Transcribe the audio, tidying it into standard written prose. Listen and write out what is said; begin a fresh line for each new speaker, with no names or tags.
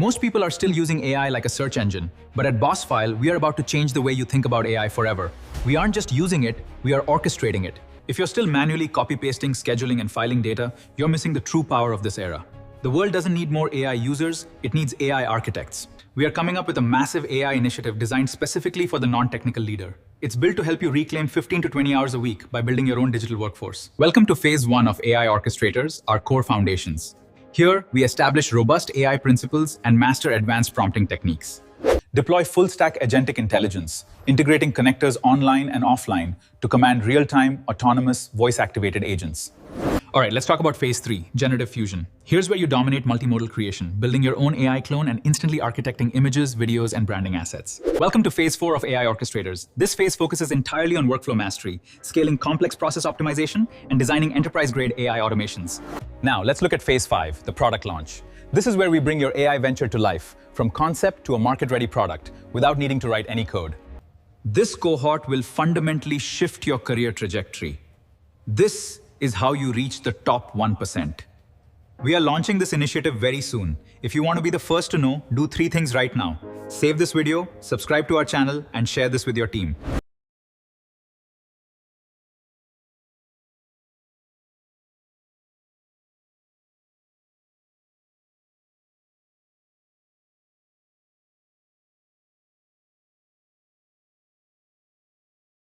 Most people are still using AI like a search engine, but at Bossfyl, we are about to change the way you think about AI forever. We aren't just using it, we are orchestrating it. If you're still manually copy-pasting, scheduling, and filing data, you're missing the true power of this era. The world doesn't need more AI users, it needs AI architects. We are coming up with a massive AI initiative designed specifically for the non-technical leader. It's built to help you reclaim 15 to 20 hours a week by building your own digital workforce. Welcome to Phase 1 of AI Orchestrators, our core foundations. Here, we establish robust AI principles and master advanced prompting techniques. Deploy full-stack agentic intelligence, integrating connectors online and offline to command real-time, autonomous, voice-activated agents. All right, let's talk about Phase 3, Generative Fusion. Here's where you dominate multimodal creation, building your own AI clone and instantly architecting images, videos, and branding assets. Welcome to Phase 4 of AI Orchestrators. This phase focuses entirely on workflow mastery, scaling complex process optimization, and designing enterprise-grade AI automations. Now, let's look at Phase 5, the product launch. This is where we bring your AI venture to life, from concept to a market-ready product, without needing to write any code. This cohort will fundamentally shift your career trajectory. This is how you reach the top 1%. We are launching this initiative very soon. If you want to be the first to know, do 3 things right now. Save this video, subscribe to our channel, and share this with your team.